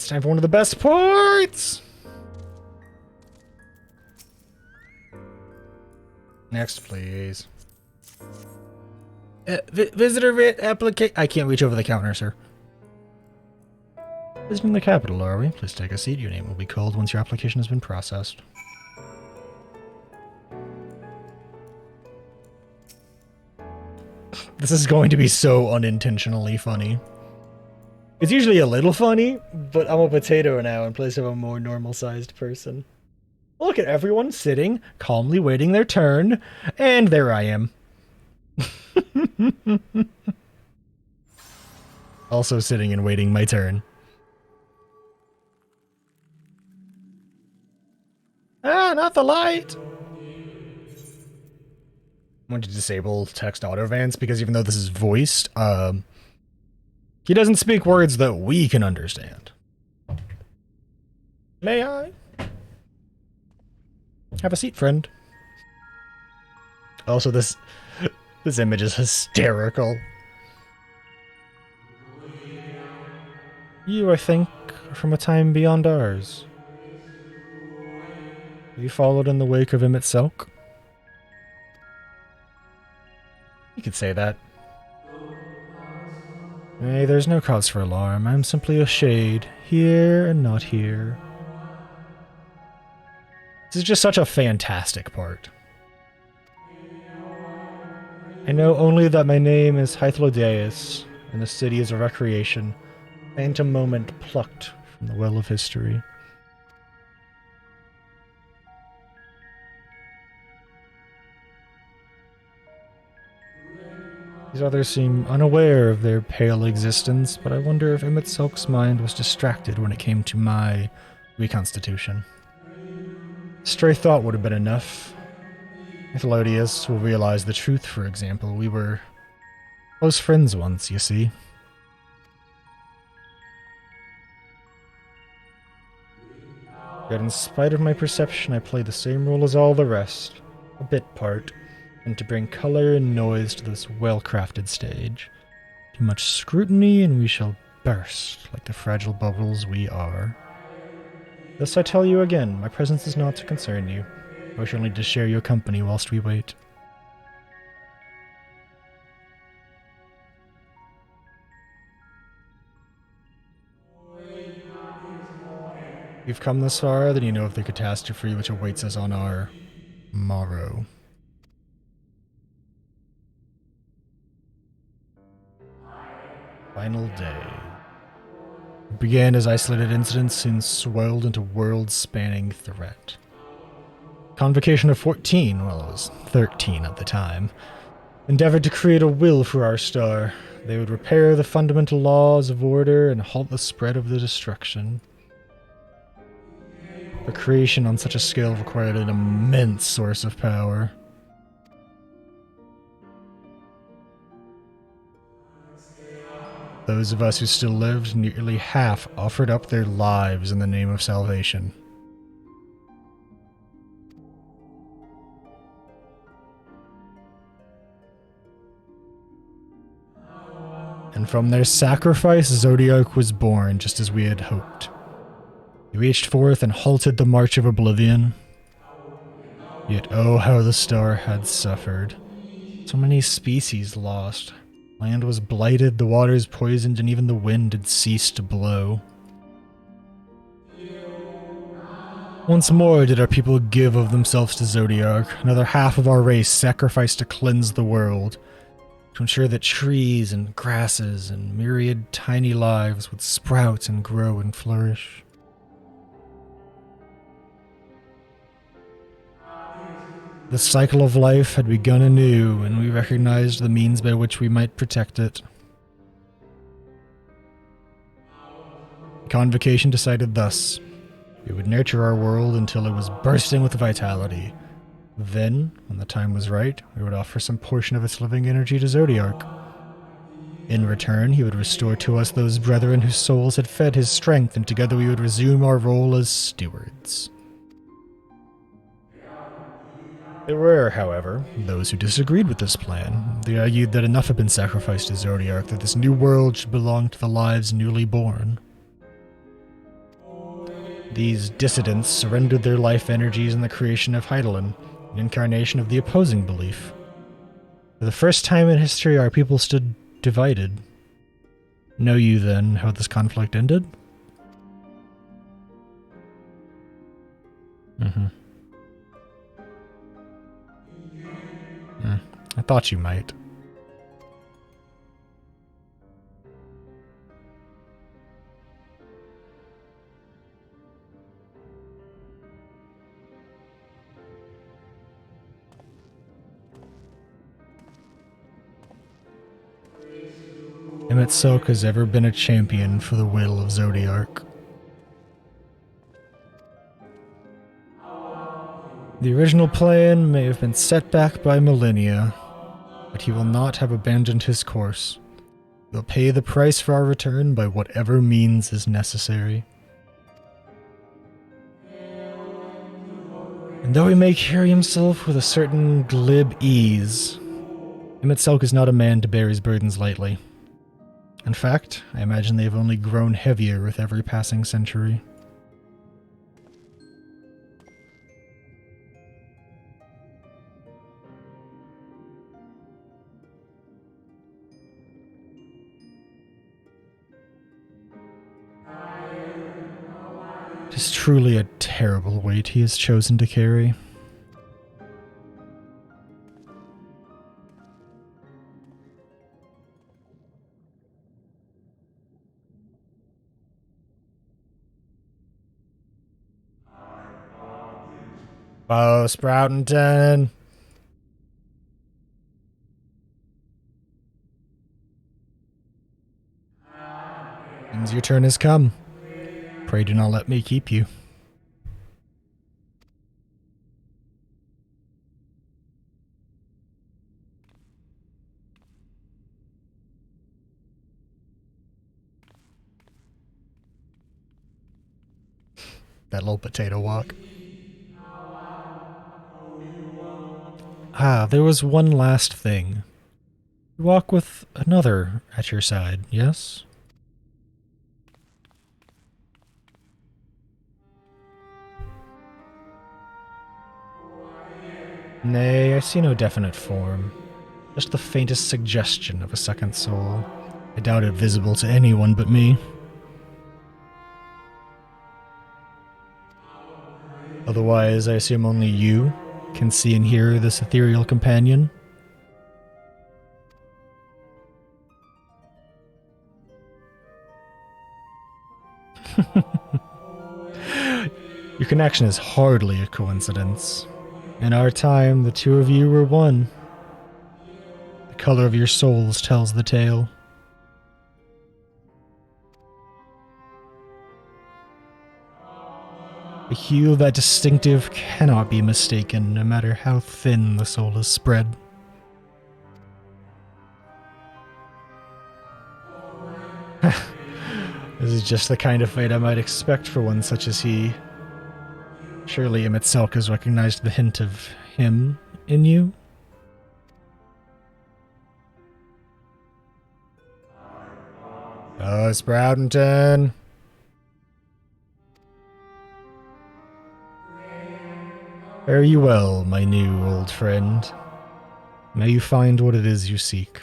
It's time for one of the best parts! Next, please. Visitor writ application. I can't reach over the counter, sir. Visiting the capital, are we? Please take a seat. Your name will be called once your application has been processed. This is going to be so unintentionally funny. It's usually a little funny, but I'm a potato now in place of a more normal-sized person. Look at everyone sitting, calmly waiting their turn, and there I am. Also sitting and waiting my turn. Ah, not the light! I want to disable text autovance because even though this is voiced, he doesn't speak words that we can understand. May I? Have a seat, friend. Also, this image is hysterical. You, I think, are from a time beyond ours. Have you followed in the wake of Emmett Selk? You could say that. Hey, there's no cause for alarm. I'm simply a shade, here and not here. This is just such a fantastic part. I know only that my name is Hythlodeus, and the city is a recreation, phantom moment plucked from the well of history. These others seem unaware of their pale existence, but I wonder if Emmett Selk's mind was distracted when it came to my reconstitution. Stray thought would have been enough. Hythlodeus will realize the truth, for example. We were close friends once, you see. Yet in spite of my perception, I play the same role as all the rest. A bit part. And to bring color and noise to this well-crafted stage. Too much scrutiny and we shall burst like the fragile bubbles we are. Thus I tell you again, my presence is not to concern you. I wish only to share your company whilst we wait. If you've come this far, then you know of the catastrophe which awaits us on our morrow. Final day. It began as isolated incidents, soon swelled into world-spanning threat. Convocation of 14, well, it was 13 at the time, endeavored to create a will for our star. They would repair the fundamental laws of order and halt the spread of the destruction. The creation on such a scale required an immense source of power. Those of us who still lived, nearly half offered up their lives in the name of salvation. And from their sacrifice, Zodiark was born, just as we had hoped. He reached forth and halted the march of oblivion. Yet oh, how the star had suffered. So many species lost. Land was blighted, the waters poisoned, and even the wind had ceased to blow. Once more did our people give of themselves to Zodiark. Another half of our race sacrificed to cleanse the world, to ensure that trees and grasses and myriad tiny lives would sprout and grow and flourish. The cycle of life had begun anew, and we recognized the means by which we might protect it. The convocation decided thus. We would nurture our world until it was bursting with vitality. Then, when the time was right, we would offer some portion of its living energy to Zodiark. In return, he would restore to us those brethren whose souls had fed his strength, and together we would resume our role as stewards. There were, however, those who disagreed with this plan. They argued that enough had been sacrificed to Zodiark, that this new world should belong to the lives newly born. These dissidents surrendered their life energies in the creation of Heidelin, an incarnation of the opposing belief. For the first time in history, our people stood divided. Know you, then, how this conflict ended? I thought you might. Emetselk has ever been a champion for the will of Zodiark. The original plan may have been set back by millennia, but he will not have abandoned his course. He will pay the price for our return by whatever means is necessary. And though he may carry himself with a certain glib ease, Emetselk is not a man to bear his burdens lightly. In fact, I imagine they have only grown heavier with every passing century. It is truly a terrible weight he has chosen to carry. Oh, Sproutington! Means your turn has come. Pray do not let me keep you. That little potato walk. Ah, there was one last thing. You walk with another at your side, yes? Nay, I see no definite form. Just the faintest suggestion of a second soul. I doubt it visible to anyone but me. Otherwise, I assume only you can see and hear this ethereal companion. Your connection is hardly a coincidence. In our time, the two of you were one. The color of your souls tells the tale. The hue of that distinctive cannot be mistaken, no matter how thin the soul is spread. This is just the kind of fight I might expect for one such as he. Surely Emetselk has recognized the hint of him in you? Oh, Sproutington! Fare you well, my new old friend. May you find what it is you seek.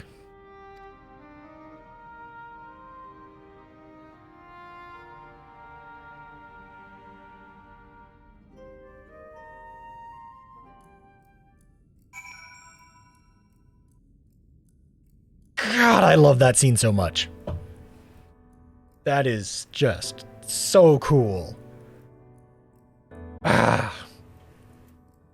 God, I love that scene so much. That is just so cool. Ah.